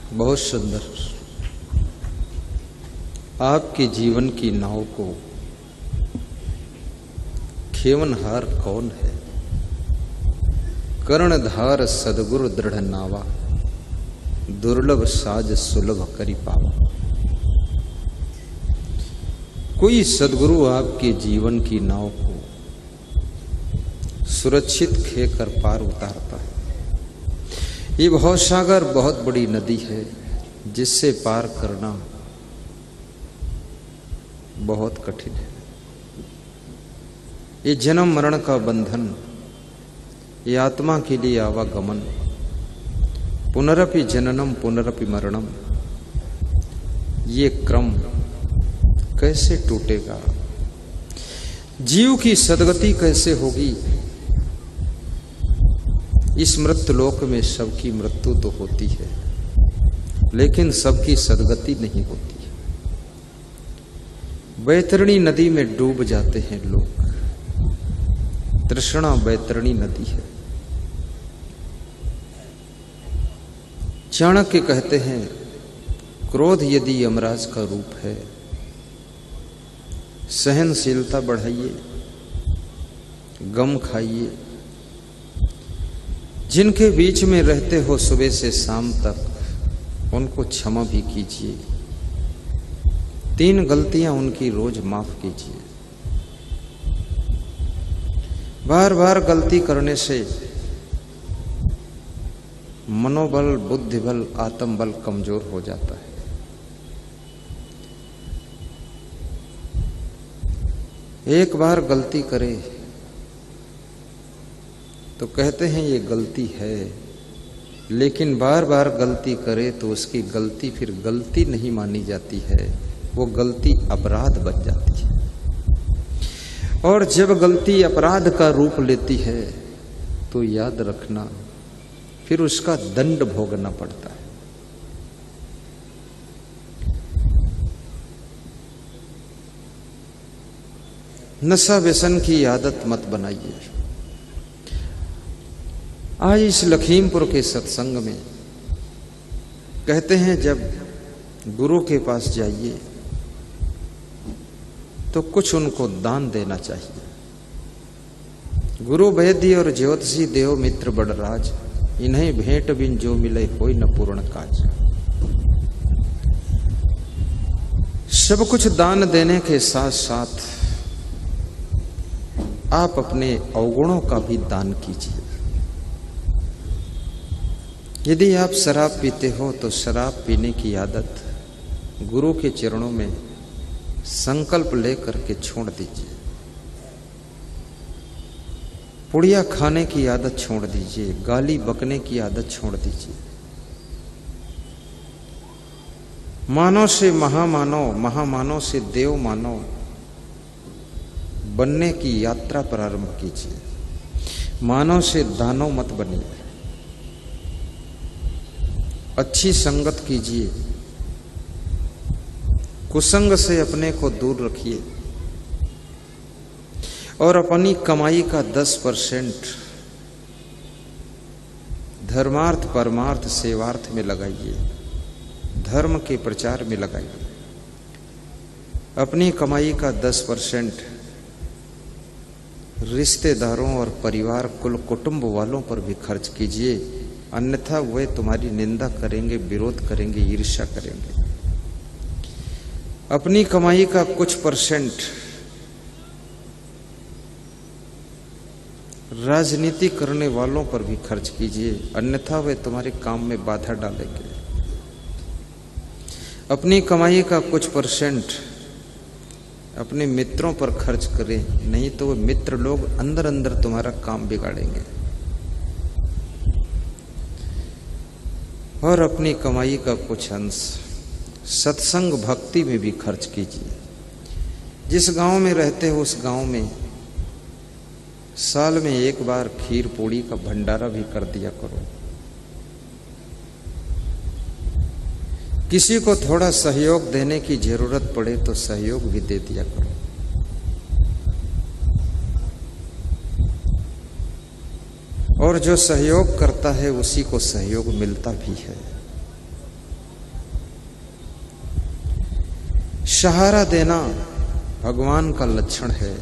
बहुत सुंदर। आपके जीवन की नाव को खेवनहार कौन है? कर्णधार सदगुरु दृढ़ नावा, दुर्लभ साज सुलभ करी पावा। कोई सदगुरु आपके जीवन की नाव को सुरक्षित खे कर पार उतारता है। ये भवसागर बहुत बड़ी नदी है जिससे पार करना बहुत कठिन है। ये जन्म मरण का बंधन, ये आत्मा के लिए आवागमन, पुनरपि जननम पुनरपि मरणम, ये क्रम कैसे टूटेगा? जीव की सदगति कैसे होगी? इस मृत्युलोक में सबकी मृत्यु तो होती है, लेकिन सबकी सदगति नहीं होती। बैतरणी नदी में डूब जाते हैं लोग। तृष्णा बैतरणी नदी है। चाणक्य कहते हैं, क्रोध यदि यमराज का रूप है, सहनशीलता बढ़ाइए, गम खाइए। जिनके बीच में रहते हो सुबह से शाम तक, उनको क्षमा भी कीजिए। 3 गलतियां उनकी रोज माफ कीजिए। बार बार गलती करने से मनोबल, बुद्धिबल, आत्मबल कमजोर हो जाता है। एक बार गलती करे तो कहते हैं ये गलती है, लेकिन बार बार गलती करे तो उसकी गलती फिर गलती नहीं मानी जाती है, वो गलती अपराध बन जाती है। और जब गलती अपराध का रूप लेती है तो याद रखना, फिर उसका दंड भोगना पड़ता है। नशा व्यसन की आदत मत बनाइए। आज इस लखीमपुर के सत्संग में कहते हैं, जब गुरु के पास जाइए तो कुछ उनको दान देना चाहिए। गुरु वैद्य और ज्योतिषी देव मित्र बड़राज, इन्हें भेंट बिन जो मिले होय न पूर्ण काज। सब कुछ दान देने के साथ साथ आप अपने अवगुणों का भी दान कीजिए। यदि आप शराब पीते हो तो शराब पीने की आदत गुरु के चरणों में संकल्प लेकर के छोड़ दीजिए। पुड़िया खाने की आदत छोड़ दीजिए। गाली बकने की आदत छोड़ दीजिए। मानव से महामानव, महामानव से देव मानव बनने की यात्रा प्रारंभ कीजिए। मानव से दानव मत बनिए। अच्छी संगत कीजिए। कुसंग से अपने को दूर रखिए और अपनी कमाई का 10% धर्मार्थ, परमार्थ, सेवार्थ में लगाइए। धर्म के प्रचार में लगाइए। अपनी कमाई का 10% रिश्तेदारों और परिवार, कुल कुटुंब वालों पर भी खर्च कीजिए, अन्यथा वे तुम्हारी निंदा करेंगे, विरोध करेंगे, ईर्ष्या करेंगे। अपनी कमाई का कुछ % राजनीति करने वालों पर भी खर्च कीजिए, अन्यथा वे तुम्हारे काम में बाधा डालेंगे। अपनी कमाई का कुछ % अपने मित्रों पर खर्च करें, नहीं तो वे मित्र लोग अंदर अंदर तुम्हारा काम बिगाड़ेंगे। और अपनी कमाई का कुछ अंश सत्संग भक्ति में भी खर्च कीजिए। जिस गांव में रहते हो उस गांव में साल में एक बार खीर पूड़ी का भंडारा भी कर दिया करो। किसी को थोड़ा सहयोग देने की जरूरत पड़े तो सहयोग भी दे दिया करो। और जो सहयोग करता है उसी को सहयोग मिलता भी है। सहारा देना भगवान का लक्षण है।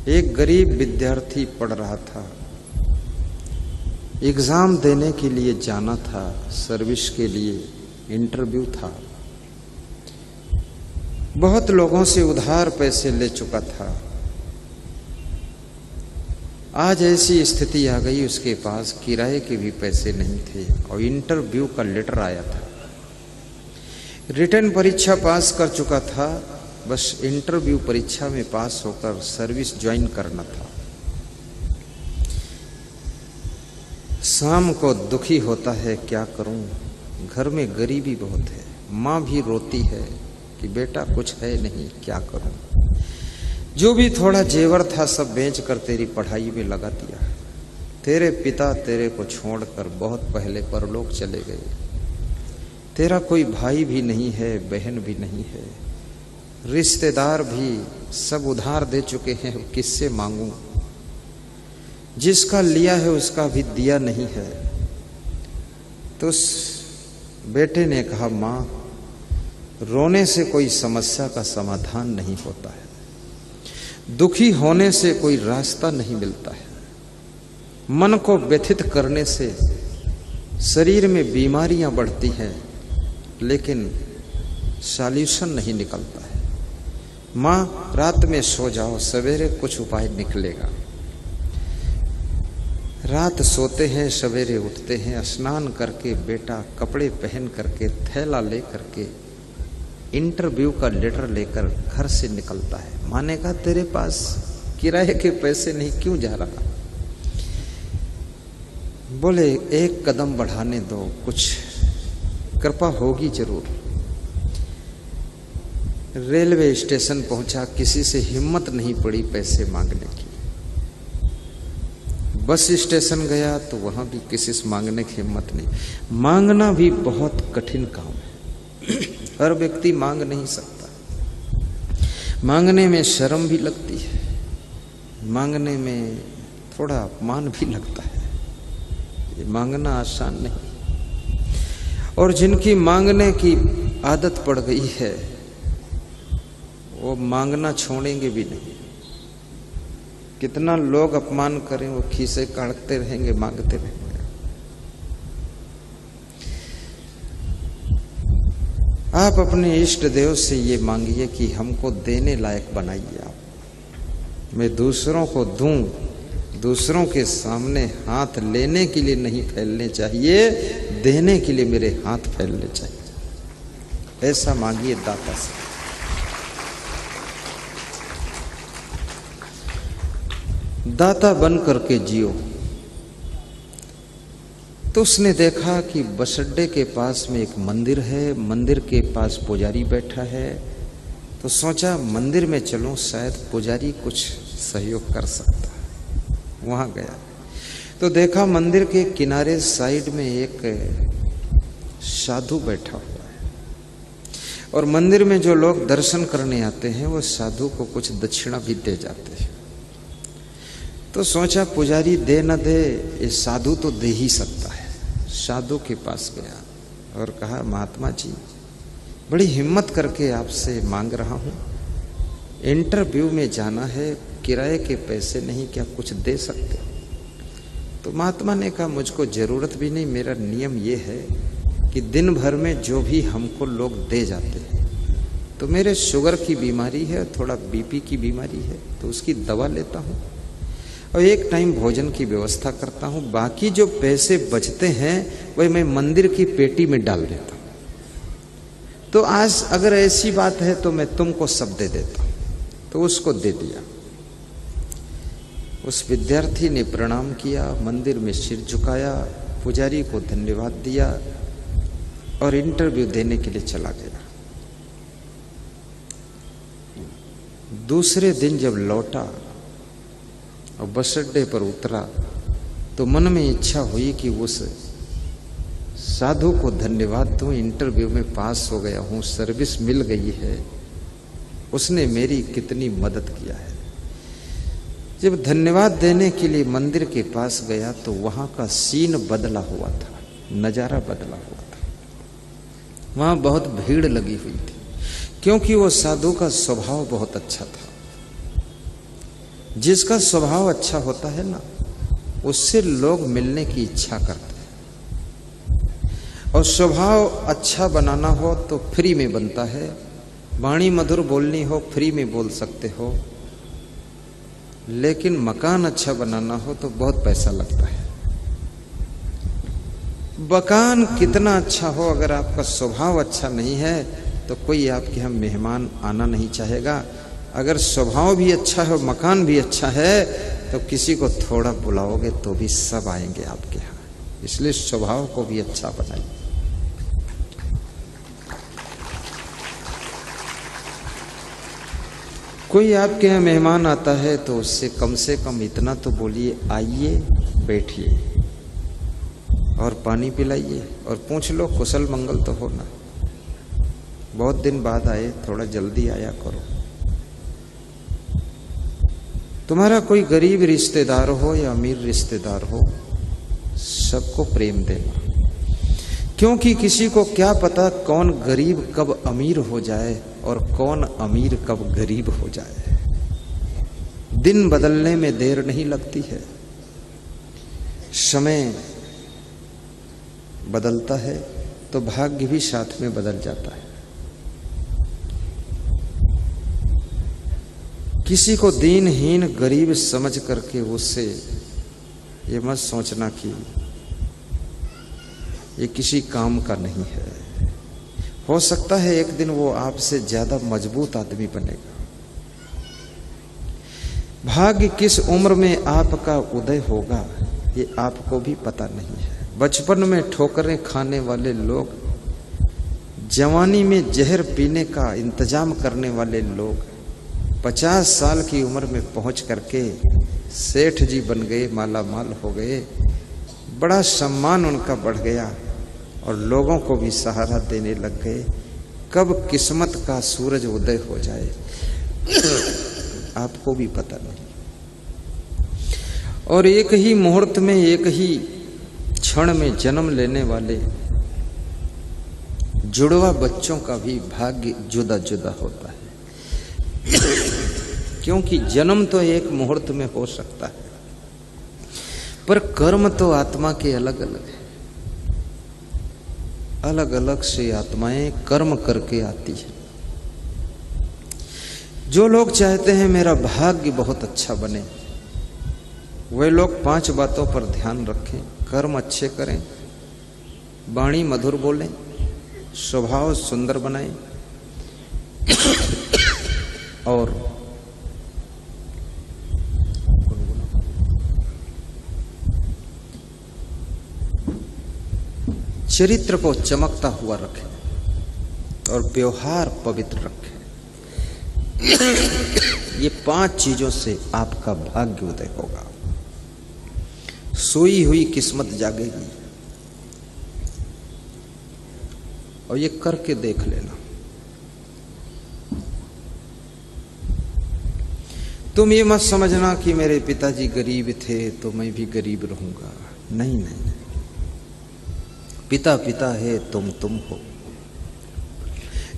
एक गरीब विद्यार्थी पढ़ रहा था, एग्जाम देने के लिए जाना था, सर्विस के लिए इंटरव्यू था। बहुत लोगों से उधार पैसे ले चुका था। आज ऐसी स्थिति आ गई, उसके पास किराए के भी पैसे नहीं थे और इंटरव्यू का लेटर आया था। रिटन परीक्षा पास कर चुका था, बस इंटरव्यू परीक्षा में पास होकर सर्विस ज्वाइन करना था। शाम को दुखी होता है, क्या करूं, घर में गरीबी बहुत है। माँ भी रोती है कि बेटा कुछ है नहीं, क्या करूं। जो भी थोड़ा जेवर था सब बेच कर तेरी पढ़ाई में लगा दिया। तेरे पिता तेरे को छोड़कर बहुत पहले परलोक चले गए। तेरा कोई भाई भी नहीं है, बहन भी नहीं है, रिश्तेदार भी सब उधार दे चुके हैं, किससे मांगूं। जिसका लिया है उसका भी दिया नहीं है। तो उस बेटे ने कहा, माँ, रोने से कोई समस्या का समाधान नहीं होता है, दुखी होने से कोई रास्ता नहीं मिलता है, मन को व्यथित करने से शरीर में बीमारियां बढ़ती हैं, लेकिन सॉल्यूशन नहीं निकलता है। माँ, रात में सो जाओ, सवेरे कुछ उपाय निकलेगा। रात सोते हैं, सवेरे उठते हैं, स्नान करके बेटा कपड़े पहन करके थैला ले करके इंटरव्यू का लेटर लेकर घर से निकलता है। माँ ने कहा, तेरे पास किराए के पैसे नहीं, क्यों जा रहा। बोले, एक कदम बढ़ाने दो, कुछ कृपा होगी जरूर। रेलवे स्टेशन पहुंचा, किसी से हिम्मत नहीं पड़ी पैसे मांगने की। बस स्टेशन गया तो वहां भी किसी से मांगने की हिम्मत नहीं। मांगना भी बहुत कठिन काम है, हर व्यक्ति मांग नहीं सकता। मांगने में शर्म भी लगती है, मांगने में थोड़ा अपमान भी लगता है। ये मांगना आसान नहीं। और जिनकी मांगने की आदत पड़ गई है वो मांगना छोड़ेंगे भी नहीं। कितना लोग अपमान करें, वो खीसे काटते रहेंगे, मांगते रहेंगे। आप अपने इष्ट देव से ये मांगिए कि हमको देने लायक बनाइए आप। मैं दूसरों को दूं, दूसरों के सामने हाथ लेने के लिए नहीं फैलने चाहिए, देने के लिए मेरे हाथ फैलने चाहिए। ऐसा मांगिए दाता से। दाता बन करके जियो। तो उसने देखा कि बस अड्डे के पास में एक मंदिर है, मंदिर के पास पुजारी बैठा है। तो सोचा मंदिर में चलो, शायद पुजारी कुछ सहयोग कर सकता है। वहां गया तो देखा मंदिर के किनारे साइड में एक साधु बैठा हुआ है और मंदिर में जो लोग दर्शन करने आते हैं वो साधु को कुछ दक्षिणा भी दे जाते हैं। तो सोचा पुजारी दे न दे, ये साधु तो दे ही सकता है। साधु के पास गया और कहा, महात्मा जी, बड़ी हिम्मत करके आपसे मांग रहा हूं, इंटरव्यू में जाना है, किराए के पैसे नहीं, क्या कुछ दे सकते हो। तो महात्मा ने कहा, मुझको जरूरत भी नहीं, मेरा नियम ये है कि दिन भर में जो भी हमको लोग दे जाते हैं, तो मेरे शुगर की बीमारी है, थोड़ा बीपी की बीमारी है, तो उसकी दवा लेता हूँ और एक टाइम भोजन की व्यवस्था करता हूँ। बाकी जो पैसे बचते हैं वही मैं मंदिर की पेटी में डाल देता हूँ। तो आज अगर ऐसी बात है तो मैं तुमको सब दे देता हूँ। तो उसको दे दिया। उस विद्यार्थी ने प्रणाम किया, मंदिर में सिर झुकाया, पुजारी को धन्यवाद दिया और इंटरव्यू देने के लिए चला गया। दूसरे दिन जब लौटा और बस अड्डे पर उतरा तो मन में इच्छा हुई कि उस साधु को धन्यवाद दूं, इंटरव्यू में पास हो गया हूं, सर्विस मिल गई है, उसने मेरी कितनी मदद किया है। जब धन्यवाद देने के लिए मंदिर के पास गया तो वहां का सीन बदला हुआ था, नजारा बदला हुआ था। वहां बहुत भीड़ लगी हुई थी। क्योंकि वो साधु का स्वभाव बहुत अच्छा था। जिसका स्वभाव अच्छा होता है ना, उससे लोग मिलने की इच्छा करते हैं। और स्वभाव अच्छा बनाना हो तो फ्री में बनता है। वाणी मधुर बोलनी हो फ्री में बोल सकते हो, लेकिन मकान अच्छा बनाना हो तो बहुत पैसा लगता है। मकान कितना अच्छा हो, अगर आपका स्वभाव अच्छा नहीं है तो कोई आपके यहाँ मेहमान आना नहीं चाहेगा। अगर स्वभाव भी अच्छा है, मकान भी अच्छा है, तो किसी को थोड़ा बुलाओगे तो भी सब आएंगे आपके यहाँ। इसलिए स्वभाव को भी अच्छा बनाइए। कोई आपके यहाँ मेहमान आता है तो उससे कम इतना तो बोलिए, आइए बैठिए और पानी पिलाइए और पूछ लो कुशल मंगल तो होना। बहुत दिन बाद आए, थोड़ा जल्दी आया करो। तुम्हारा कोई गरीब रिश्तेदार हो या अमीर रिश्तेदार हो, सबको प्रेम देना। क्योंकि किसी को क्या पता कौन गरीब कब अमीर हो जाए और कौन अमीर कब गरीब हो जाए। दिन बदलने में देर नहीं लगती है। समय बदलता है तो भाग्य भी साथ में बदल जाता है। किसी को दीनहीन गरीब समझ करके उससे ये मत सोचना कि ये किसी काम का नहीं है। हो सकता है एक दिन वो आपसे ज्यादा मजबूत आदमी बनेगा। भाग्य किस उम्र में आपका उदय होगा ये आपको भी पता नहीं है। बचपन में ठोकरें खाने वाले लोग, जवानी में जहर पीने का इंतजाम करने वाले लोग 50 साल की उम्र में पहुंच करके सेठ जी बन गए, माला माल हो गए। बड़ा सम्मान उनका बढ़ गया और लोगों को भी सहारा देने लग गए। कब किस्मत का सूरज उदय हो जाए आपको भी पता नहीं। और एक ही मुहूर्त में, एक ही क्षण में जन्म लेने वाले जुड़वा बच्चों का भी भाग्य जुदा जुदा होता है। क्योंकि जन्म तो एक मुहूर्त में हो सकता है, पर कर्म तो आत्मा के अलग अलग है। अलग अलग से आत्माएं कर्म करके आती है। जो लोग चाहते हैं मेरा भाग्य बहुत अच्छा बने, वे लोग 5 बातों पर ध्यान रखें। कर्म अच्छे करें, वाणी मधुर बोलें, स्वभाव सुंदर बनाएं और चरित्र को चमकता हुआ रखें और व्यवहार पवित्र रखें। ये 5 चीजों से आपका भाग्य उदय होगा। सोई हुई किस्मत जागेगी। और ये करके देख लेना। तुम ये मत समझना कि मेरे पिताजी गरीब थे तो मैं भी गरीब रहूंगा। नहीं नहीं, पिता पिता है, तुम हो।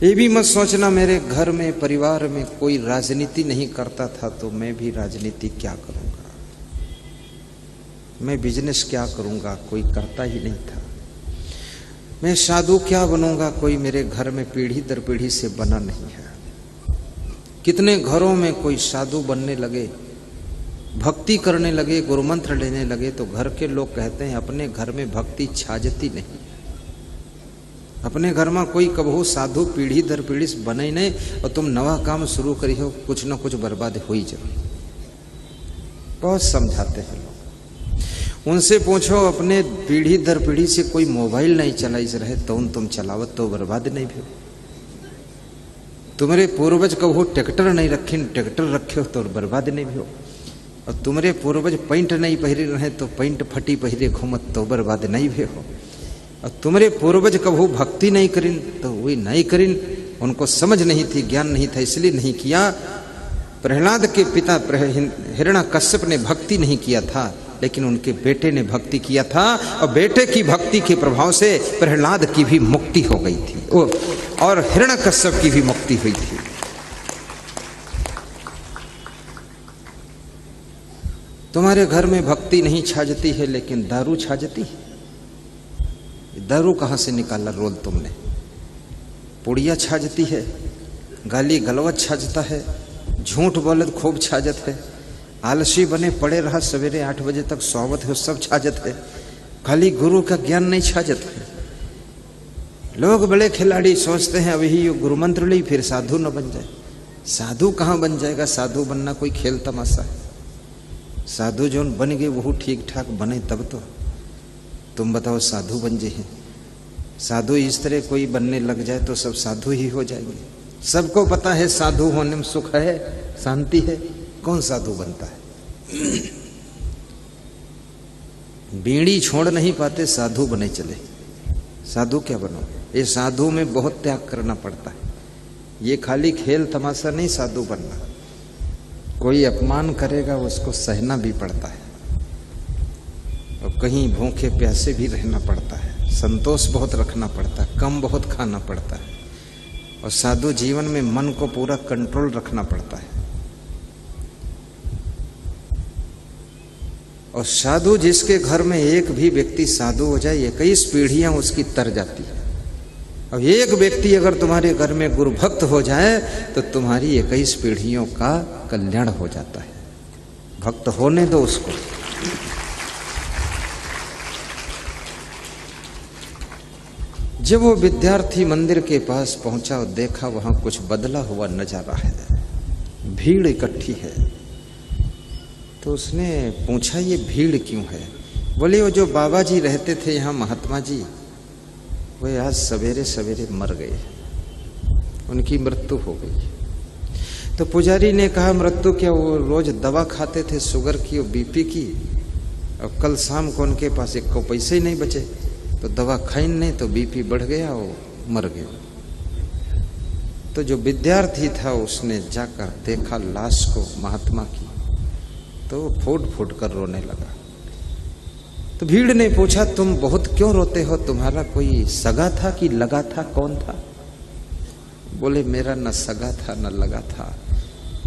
ये भी मत सोचना मेरे घर में, परिवार में कोई राजनीति नहीं करता था तो मैं भी राजनीति क्या करूंगा, मैं बिजनेस क्या करूंगा, कोई करता ही नहीं था। मैं साधु क्या बनूंगा, कोई मेरे घर में पीढ़ी दर पीढ़ी से बना नहीं है। कितने घरों में कोई साधु बनने लगे, भक्ति करने लगे, गुरुमंत्र लेने लगे तो घर के लोग कहते हैं अपने घर में भक्ति छाजती नहीं। अपने घर में कोई कबहू साधु पीढ़ी दर पीढ़ी से बने ही नहीं और तुम नवा काम शुरू करी हो, कुछ ना कुछ बर्बाद हो ही जाए। बहुत समझाते हैं लोग। उनसे पूछो अपने पीढ़ी दर पीढ़ी से कोई मोबाइल नहीं चलाई रहे तो तुम चलावत तो बर्बाद नहीं भी। तुम्हारे पूर्वज कबहू ट्रैक्टर नहीं रखे, ट्रैक्टर रखे हो तो बर्बाद नहीं भी हो। और तुम्हारे पूर्वज पैंट नहीं पहरे रहे तो पैंट फटी पहरे घूमत तो बर्बाद नहीं भी हो। और तुम्हारे पूर्वज कबहू भक्ति नहीं करिन तो वही नहीं करिन, उनको समझ नहीं थी, ज्ञान नहीं था इसलिए नहीं किया। प्रहलाद के पिता हिरण्याकश्यप ने भक्ति नहीं किया था लेकिन उनके बेटे ने भक्ति किया था और बेटे की भक्ति के प्रभाव से प्रहलाद की भी मुक्ति हो गई थी और हिरण्यकश्यप की भी मुक्ति हुई थी। तुम्हारे घर में भक्ति नहीं छाजती है लेकिन दारू छाजती है। दारू कहां से निकाला रोल तुमने? पुड़िया छाजती है, गाली गलवत छाजता है, झूठ बोलत खूब छाजत है, आलसी बने पड़े रहा सवेरे 8 बजे तक सोवत है, सब छाजत है। खाली गुरु का ज्ञान नहीं छाजत है। लोग बड़े खिलाड़ी सोचते हैं अभी ये गुरु मंत्र ली फिर साधु न बन जाए। साधु कहां बन जाएगा? साधु बनना कोई खेल तमाशा है? साधु जो बन गए वो ठीक ठाक बने तब तो। तुम बताओ साधु बन जे हैं? साधु इस तरह कोई बनने लग जाए तो सब साधु ही हो जाएंगे। सबको पता है साधु होने में सुख है, शांति है। कौन साधु बनता है? बीड़ी छोड़ नहीं पाते, साधु बने चले। साधु क्या बनो? ये साधु में बहुत त्याग करना पड़ता है। ये खाली खेल तमाशा नहीं साधु बनना। कोई अपमान करेगा उसको सहना भी पड़ता है और कहीं भूखे प्यासे भी रहना पड़ता है। संतोष बहुत रखना पड़ता है, कम बहुत खाना पड़ता है। और साधु जीवन में मन को पूरा कंट्रोल रखना पड़ता है। और साधु जिसके घर में एक भी व्यक्ति साधु हो जाए 21 पीढ़ियां उसकी तर जाती है। अब एक व्यक्ति अगर तुम्हारे घर में गुरु भक्त हो जाए तो तुम्हारी 21 पीढ़ियों का कल्याण हो जाता है। भक्त होने दो उसको। जब वो विद्यार्थी मंदिर के पास पहुंचा और देखा वहां कुछ बदला हुआ नजारा है, भीड़ इकट्ठी है, तो उसने पूछा ये भीड़ क्यों है? बोले वो जो बाबा जी रहते थे यहाँ, महात्मा जी, वे आज सवेरे सवेरे मर गए, उनकी मृत्यु हो गई। तो पुजारी ने कहा मृत्यु क्या? वो रोज दवा खाते थे शुगर की और बीपी की, और कल शाम को उनके पास एक को पैसे ही नहीं बचे, तो दवा खाई नहीं तो बीपी बढ़ गया और मर गए। तो जो विद्यार्थी था उसने जाकर देखा लाश को महात्मा की, तो फूट फूट कर रोने लगा। तो भीड़ ने पूछा तुम बहुत क्यों रोते हो? तुम्हारा कोई सगा था कि लगा था? कौन था? बोले मेरा न सगा था न लगा था,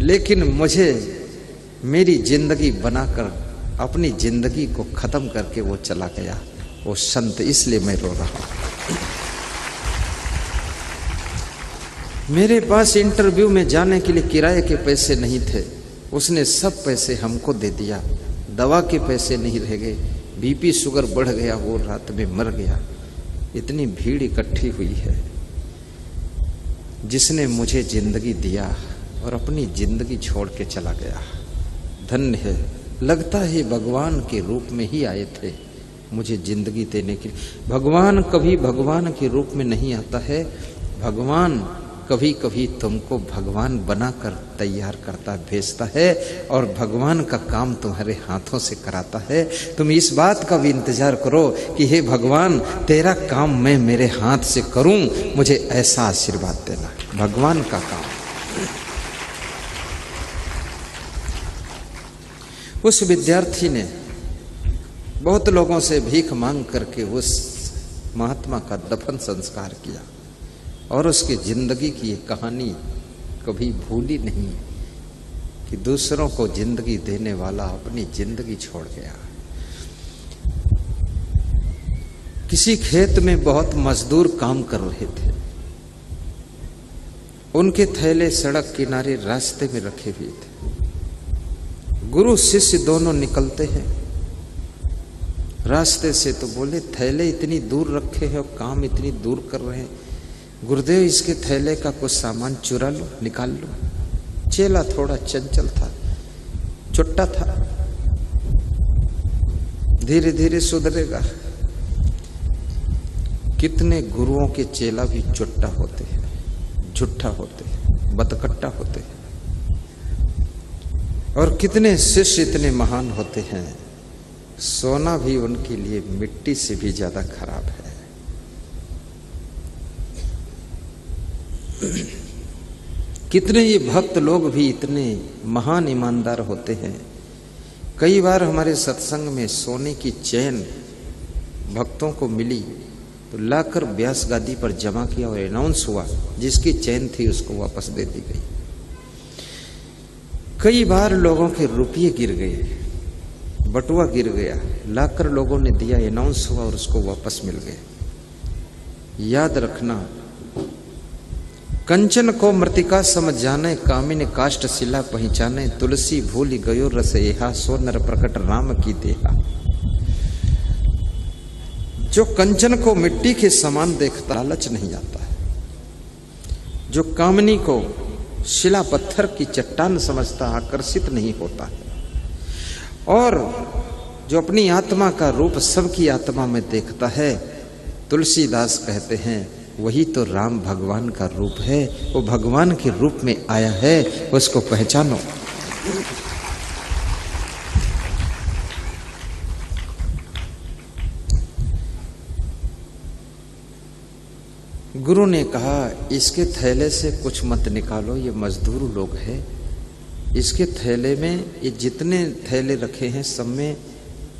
लेकिन मुझे मेरी जिंदगी बनाकर अपनी जिंदगी को खत्म करके वो चला गया, वो संत, इसलिए मैं रो रहा हूं। मेरे पास इंटरव्यू में जाने के लिए किराए के पैसे नहीं थे, उसने सब पैसे हमको दे दिया। दवा के पैसे नहीं रह गए, बीपी शुगर बढ़ गया, वो रात में मर गया। इतनी भीड़ इकट्ठी हुई है। जिसने मुझे जिंदगी दिया और अपनी जिंदगी छोड़ के चला गया, धन्य है। लगता है भगवान के रूप में ही आए थे मुझे जिंदगी देने के लिए। भगवान कभी भगवान के रूप में नहीं आता है, भगवान कभी कभी तुमको भगवान बनाकर तैयार करता भेजता है और भगवान का काम तुम्हारे हाथों से कराता है। तुम इस बात का भी इंतजार करो कि हे भगवान तेरा काम मैं मेरे हाथ से करूं, मुझे ऐसा आशीर्वाद देना। भगवान का काम। उस विद्यार्थी ने बहुत लोगों से भीख मांग करके उस महात्मा का दफन संस्कार किया और उसकी जिंदगी की ये कहानी कभी भूली नहीं कि दूसरों को जिंदगी देने वाला अपनी जिंदगी छोड़ गया। किसी खेत में बहुत मजदूर काम कर रहे थे, उनके थैले सड़क किनारे रास्ते में रखे हुए थे। गुरु शिष्य दोनों निकलते हैं रास्ते से, तो बोले थैले इतनी दूर रखे हैं और काम इतनी दूर कर रहे हैं, गुरुदेव इसके थैले का कुछ सामान चुरा लो, निकाल लो। चेला थोड़ा चंचल था, चुट्टा था, धीरे धीरे सुधरेगा। कितने गुरुओं के चेला भी चुट्टा होते हैं, झुट्ठा होते हैं, बतकट्टा होते हैं, और कितने शिष्य इतने महान होते हैं, सोना भी उनके लिए मिट्टी से भी ज्यादा खराब है। कितने ये भक्त लोग भी इतने महान ईमानदार होते हैं कई बार हमारे सत्संग में सोने की चैन भक्तों को मिली तो लाकर व्यास गादी पर जमा किया और अनाउंस हुआ, जिसकी चैन थी उसको वापस दे दी गई। कई बार लोगों के रुपये गिर गए, बटुआ गिर गया, लाकर लोगों ने दिया, अनाउंस हुआ और उसको वापस मिल गए। याद रखना, कंचन को मृतिका समझ जाने, कामिन काष्ठ शिला पहचाने, तुलसी भूल गयो रस एहा, सो नर प्रकट राम की देहा। जो कंचन को मिट्टी के समान देखता लालच नहीं आता है, जो कामनी को शिला पत्थर की चट्टान समझता आकर्षित नहीं होता है, और जो अपनी आत्मा का रूप सबकी आत्मा में देखता है, तुलसीदास कहते हैं वही तो राम भगवान का रूप है। वो भगवान के रूप में आया है, उसको पहचानो। गुरु ने कहा इसके थैले से कुछ मत निकालो, ये मजदूर लोग हैं, इसके थैले में ये जितने थैले रखे हैं सब में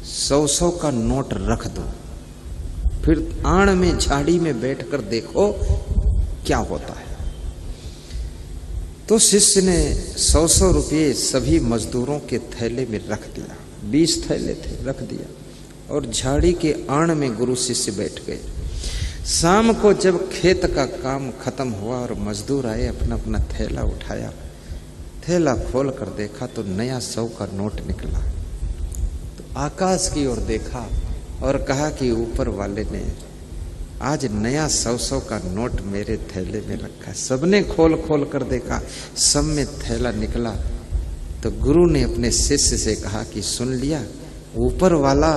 100-100 का नोट रख दो, फिर आड़ में झाड़ी में बैठकर देखो क्या होता है। तो शिष्य ने 100-100 रुपये सभी मजदूरों के थैले में रख दिया। 20 थैले थे, रख दिया, और झाड़ी के आड़ में गुरु शिष्य बैठ गए। शाम को जब खेत का काम खत्म हुआ और मजदूर आए, अपना अपना थैला उठाया, थैला खोल कर देखा तो नया 100 का नोट निकला। तो आकाश की ओर देखा और कहा कि ऊपर वाले ने आज नया 100 का नोट मेरे थैले में रखा। सबने खोल खोल कर देखा, सब में थैला निकला। तो गुरु ने अपने शिष्य से कहा कि सुन लिया, ऊपर वाला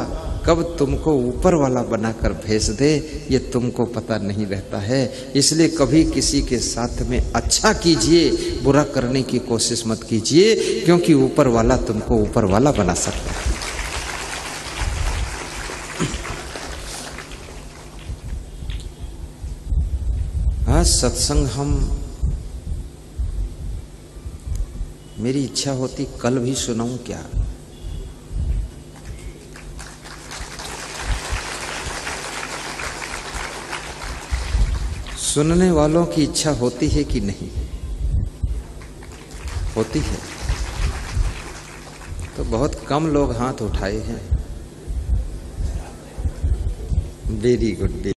कब तुमको ऊपर वाला बनाकर भेज दे ये तुमको पता नहीं रहता है, इसलिए कभी किसी के साथ में अच्छा कीजिए, बुरा करने की कोशिश मत कीजिए, क्योंकि ऊपर वाला तुमको ऊपर वाला बना सकता है। आज सत्संग मेरी इच्छा होती कल भी सुनाऊं क्या, सुनने वालों की इच्छा होती है कि नहीं होती है? तो बहुत कम लोग हाथ उठाए हैं। Very good.